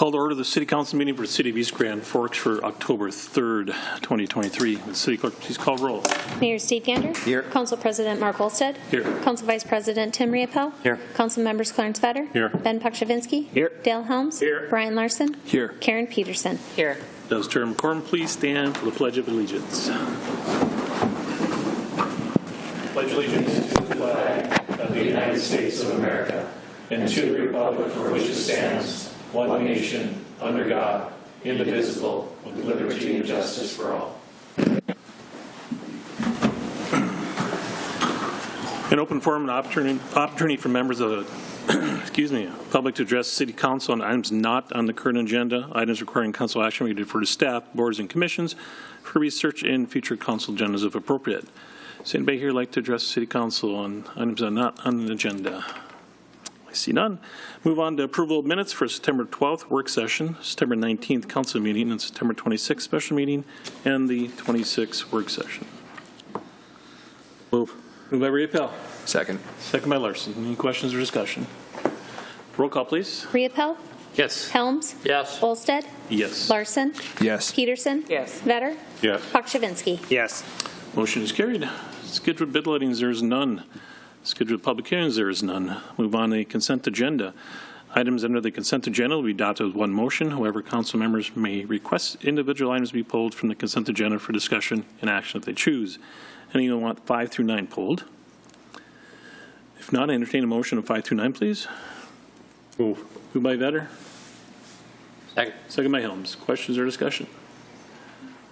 Call to order the City Council meeting for the City of East Grand Forks for October 3rd, 2023. The City Clerk, please call roll. Mayor Steve Gander. Here. Council President Mark Olstead. Here. Council Vice President Tim Riepel. Here. Council Members Clarence Vetter. Here. Ben Pukshavinsky. Here. Dale Helms. Here. Brian Larson. Here. Karen Peterson. Here. Does term quorum please stand for the Pledge of Allegiance? Pledge allegiance to the flag of the United States of America and to the republic for which it stands, one nation, under God, indivisible, with liberty and justice for all. An open forum and opportunity for members of the public to address City Council on items not on the current agenda. Items requiring council action may be deferred to staff, boards, and commissions for research in future council agendas if appropriate. Does anybody here like to address City Council on items that are not on the agenda? I see none. Move on to approval of minutes for September 12th work session, September 19th council meeting, and September 26th special meeting, and the 26th work session. Move by Riepel. Second. Second by Larson. Any questions or discussion? Roll call, please. Riepel. Yes. Helms. Yes. Olstead. Yes. Larson. Yes. Peterson. Yes. Vetter. Yes. Pukshavinsky. Yes. Motion is carried. Scheduled bid lettings, there is none. Scheduled public hearings, there is none. Move on to the consent agenda. Items under the consent agenda will be adopted with one motion. However, council members may request individual items be pulled from the consent agenda for discussion and action if they choose. Anyone want 5 through 9 pulled? If not, I entertain a motion of 5 through 9, please. Move. Moved by Vetter. Second. Second by Helms. Questions or discussion?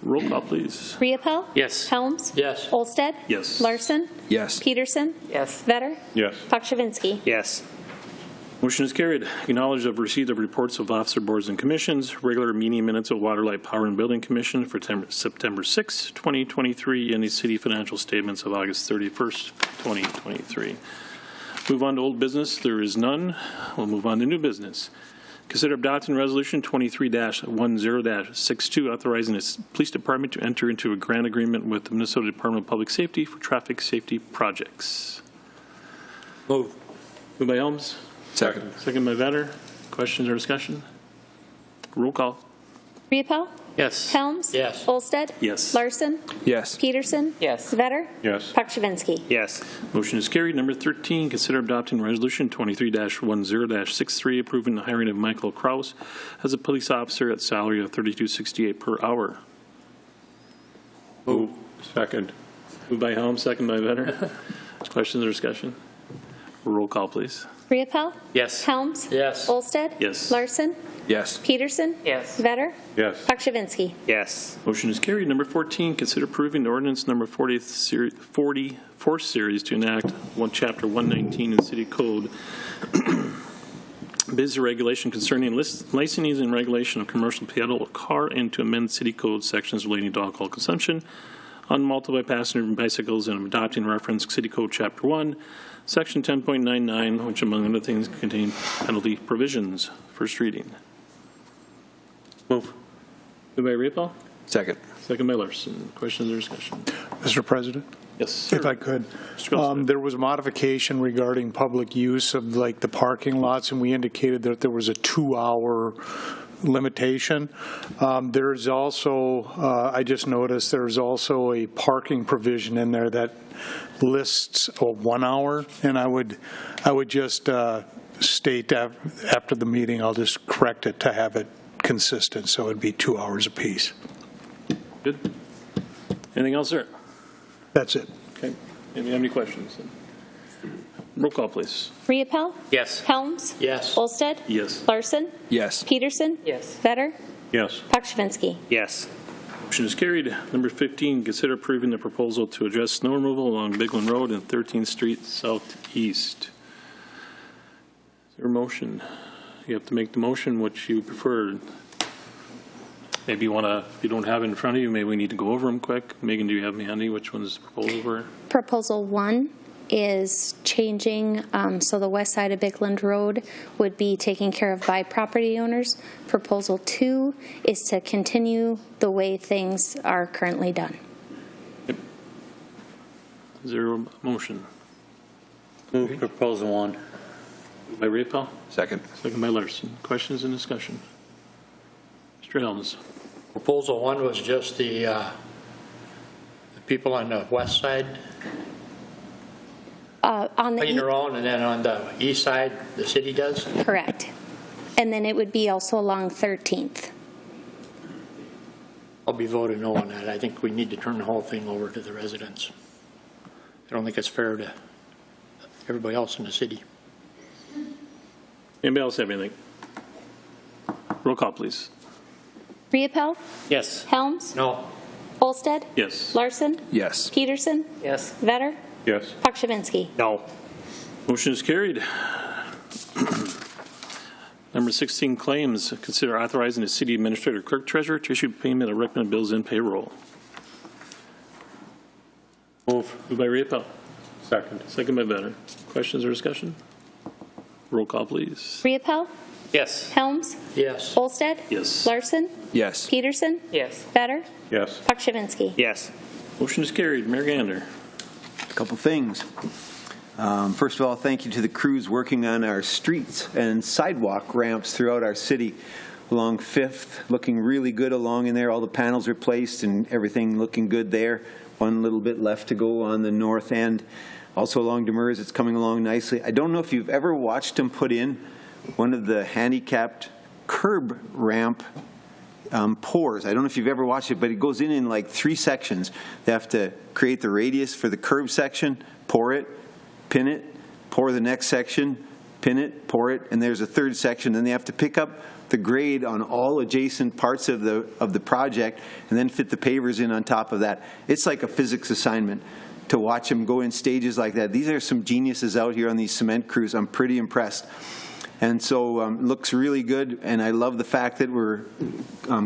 Roll call, please. Riepel. Yes. Helms. Yes. Olstead. Yes. Larson. Yes. Peterson. Yes. Vetter. Yes. Pukshavinsky. Yes. Motion is carried. Acknowledge of receipt of reports of officer boards and commissions, regular meeting minutes of Waterlight Power and Building Commission for September 6, 2023, and the city financial statements of August 31st, 2023. Move on to old business. There is none. We'll move on to new business. Consider adopting Resolution 23-10-62, authorizing the Police Department to enter into a grant agreement with the Minnesota Department of Public Safety for traffic safety projects. Move. Moved by Helms. Second. Second by Vetter. Questions or discussion? Roll call. Riepel. Yes. Helms. Yes. Olstead. Yes. Larson. Yes. Peterson. Yes. Vetter. Yes. Pukshavinsky. Yes. Motion is carried. Number 13, consider adopting Resolution 23-10-63, approving the hiring of Michael Kraus as a police officer at salary of $32.68 per hour. Move. Second. Moved by Helms, second by Vetter. Questions or discussion? Roll call, please. Riepel. Yes. Helms. Yes. Olstead. Yes. Larson. Yes. Peterson. Yes. Vetter. Yes. Pukshavinsky. Yes. Motion is carried. Number 14, consider approving ordinance number 44th series to enact Chapter 119 in the City Code, bids or regulation concerning licensing and regulation of commercial pedal car, and to amend City Code sections relating to alcohol consumption on multi-passenger bicycles, and adopting reference City Code Chapter 1, Section 10.99, which among other things contain penalty provisions. First reading. Move. Moved by Riepel. Second. Second by Larson. Questions or discussion? Mr. President, Yes, sir. if I could, Mr. Goldsmith. there was a modification regarding public use of like the parking lots, and we indicated that there was a 2-hour limitation. There's also, I just noticed there's also a parking provision in there that lists a 1 hour, and I would just state that after the meeting, I'll just correct it to have it consistent, so it'd be 2 hours apiece. Good. Anything else, sir? That's it. Okay. Anybody have any questions? Roll call, please. Riepel. Yes. Helms. Yes. Olstead. Yes. Larson. Yes. Peterson. Yes. Vetter. Yes. Pukshavinsky. Yes. Motion is carried. Number 15, consider approving the proposal to address snow removal along Bigland Road and 13th Street Southeast. Is there a motion? You have to make the motion which you prefer. Maybe you want to, if you don't have it in front of you, maybe we need to go over them quick. Megan, do you have me handy? Which one is the proposal for? Proposal 1 is changing, so the west side of Bigland Road would be taken care of by property owners. Proposal 2 is to continue the way things are currently done. Yep. Is there a motion? Move proposal 1. By Riepel? Second. Second by Larson. Questions and discussion? Mr. Helms. Proposal 1 was just the people on the west side On the paying their own, and then on the east side, the city does? correct. And then it would be also along 13th. I'll be voting no on that. I think we need to turn the whole thing over to the residents. I don't think it's fair to everybody else in the city. Anybody else have anything? Roll call, please. Riepel, Yes. Helms, No. Olsted, Yes. Larson, Yes. Peterson, Yes. Vetter, Yes. Pakshavinsky. No. Motion is carried. Number 16, claims. Consider authorizing the city administrator clerk treasurer to issue payment of recommended bills and payroll. Move. Moved by Riepel. Second. Second by Vetter. Questions or discussion? Roll call, please. Riepel, Yes. Helms, Yes. Olsted, Yes. Larson, Yes. Peterson, Yes. Vetter, Yes. Pakshavinsky. Yes. Motion is carried. Mayor Gander. A couple things. First of all, thank you to the crews working on our streets and sidewalk ramps throughout our city along 5th, looking really good along in there. All the panels replaced and everything looking good there. One little bit left to go on the north end. Also along Demers, it's coming along nicely. I don't know if you've ever watched them put in one of the handicapped curb ramp pours. I don't know if you've ever watched it, but it goes in like 3 sections. They have to create the radius for the curb section, pour it, pin it, pour the next section, pin it, pour it, and there's a 3rd section. Then they have to pick up the grade on all adjacent parts of the project and then fit the pavers in on top of that. It's like a physics assignment to watch them go in stages like that. These are some geniuses out here on these cement crews. I'm pretty impressed. And so looks really good, and I love the fact that we're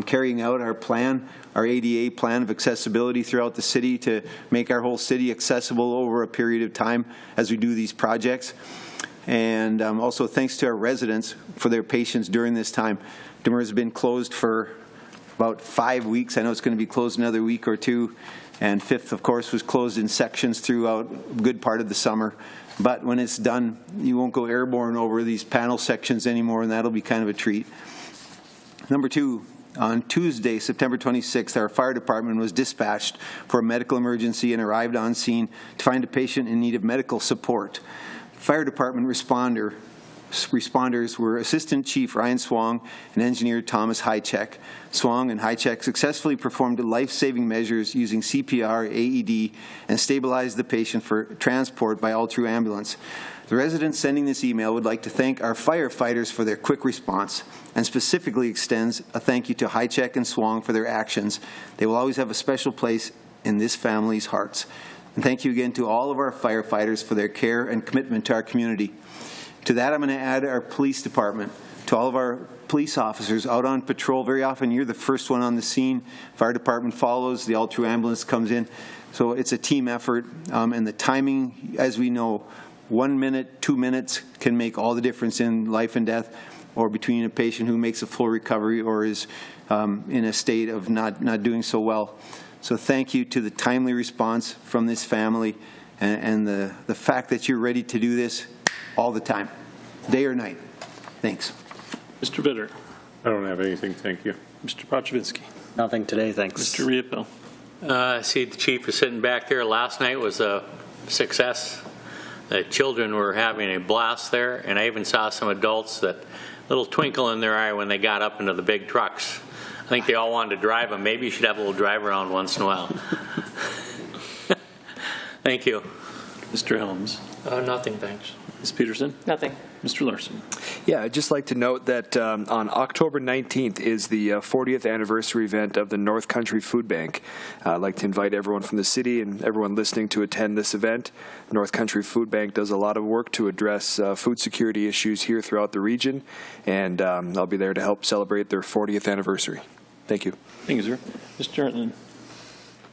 carrying out our plan, our ADA plan of accessibility throughout the city to make our whole city accessible over a period of time as we do these projects. And also thanks to our residents for their patience during this time. Demers has been closed for about 5 weeks. I know it's going to be closed another week or 2. And 5th, of course, was closed in sections throughout a good part of the summer. But when it's done, you won't go airborne over these panel sections anymore, and that'll be kind of a treat. Number 2, on Tuesday, September 26th, our fire department was dispatched for a medical emergency and arrived on scene to find a patient in need of medical support. Fire department responders were Assistant Chief Ryan Swang and Engineer Thomas Hychek. Swang and Hychek successfully performed life-saving measures using CPR, AED, and stabilized the patient for transport by all-through ambulance. The resident sending this email would like to thank our firefighters for their quick response and specifically extends a thank you to Hychek and Swang for their actions. They will always have a special place in this family's hearts. And thank you again to all of our firefighters for their care and commitment to our community. To that, I'm going to add our police department. To all of our police officers out on patrol, very often you're the first one on the scene. Fire department follows, the all-through ambulance comes in. So it's a team effort, and the timing, as we know, 1 minute, 2 minutes can make all the difference in life and death, or between a patient who makes a full recovery or is in a state of not doing so well. So thank you to the timely response from this family and the fact that you're ready to do this all the time, day or night. Thanks. Mr. Vitter. I don't have anything, thank you. Mr. Pakshavinsky. Nothing today, thanks. Mr. Riepel. See, the chief was sitting back there. Last night was a success. The children were having a blast there, and I even saw some adults that little twinkle in their eye when they got up into the big trucks. I think they all wanted to drive them. Maybe you should have a little drive around once in a while. Thank you. Mr. Helms. Nothing, thanks. Ms. Peterson. Nothing. Mr. Larson. Yeah, I'd just like to note that on October 19th is the 40th anniversary event of the North Country Food Bank. I'd like to invite everyone from the city and everyone listening to attend this event. North Country Food Bank does a lot of work to address food security issues here throughout the region, and I'll be there to help celebrate their 40th anniversary. Thank you. Thank you, sir. Mr. Hartland.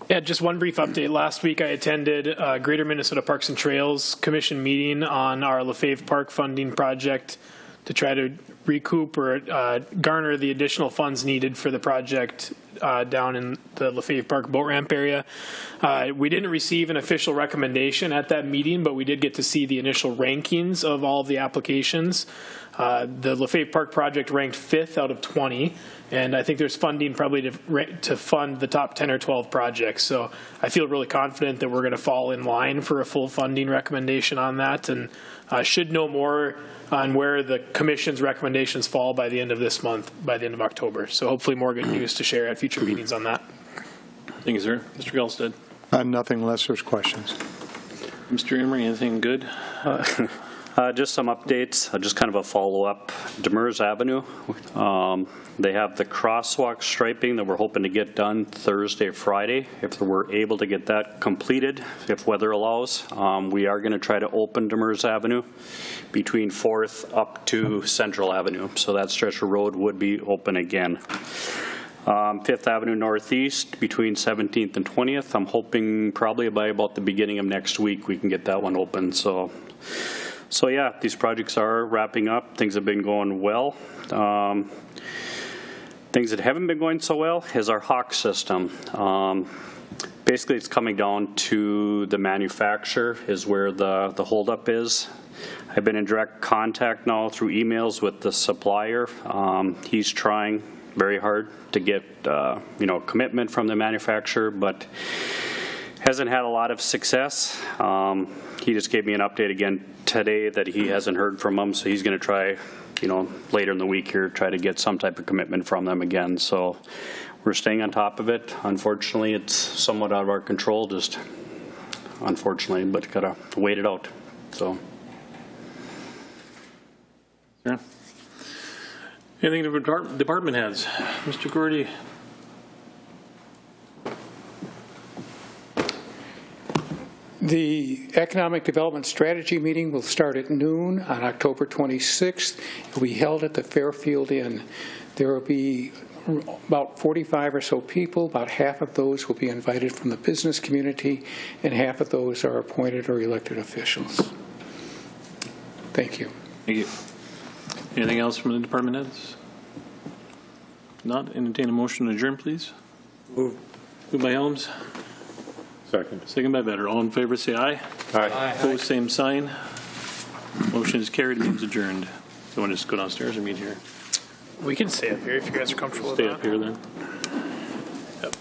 Yeah, just one brief update. Last week I attended Greater Minnesota Parks and Trails Commission meeting on our Lefebvre Park funding project to try to recoup or garner the additional funds needed for the project down in the Lefebvre Park boat ramp area. We didn't receive an official recommendation at that meeting, but we did get to see the initial rankings of all of the applications. The LaFave Park project ranked 5th out of 20, and I think there's funding probably to fund the top 10 or 12 projects. So I feel really confident that we're going to fall in line for a full funding recommendation on that, and should know more on where the commission's recommendations fall by the end of this month, by the end of October. So hopefully more good news to share at future meetings on that. Thank you, sir. Mr. Gelsted. Nothing unless there's questions. Mr. Emery, anything good? Just some updates, just kind of a follow-up. Demers Avenue, they have the crosswalk striping that we're hoping to get done Thursday, Friday. If we're able to get that completed, if weather allows, we are going to try to open Demers Avenue between 4th up to Central Avenue. So that stretch of road would be open again. 5th Avenue Northeast between 17th and 20th. I'm hoping probably by about the beginning of next week we can get that one open. So yeah, these projects are wrapping up. Things have been going well. Things that haven't been going so well is our Hawk system. Basically, it's coming down to the manufacturer is where the holdup is. I've been in direct contact now through emails with the supplier. He's trying very hard to get commitment from the manufacturer, but hasn't had a lot of success. He just gave me an update again today that he hasn't heard from them, so he's going to try, later in the week here, try to get some type of commitment from them again. So we're staying on top of it. Unfortunately, it's somewhat out of our control, just unfortunately, but gotta wait it out. So. Yeah. Anything to department heads? Mr. Gordy. The Economic Development Strategy meeting will start at noon on October 26th. It will be held at the Fairfield Inn. There will be about 45 or so people. About half of those will be invited from the business community, and half of those are appointed or elected officials. Thank you. Thank you. Anything else from the department heads? Not. Entertain a motion to adjourn, please. Moved by Helms. Second. Second by Vetter. All in favor, say aye. Aye. Opposed, same sign. Motion is carried. Meeting's adjourned. You want to just go downstairs or meet here? We can stay up here if you guys are comfortable Stay with up that. here then. Yep.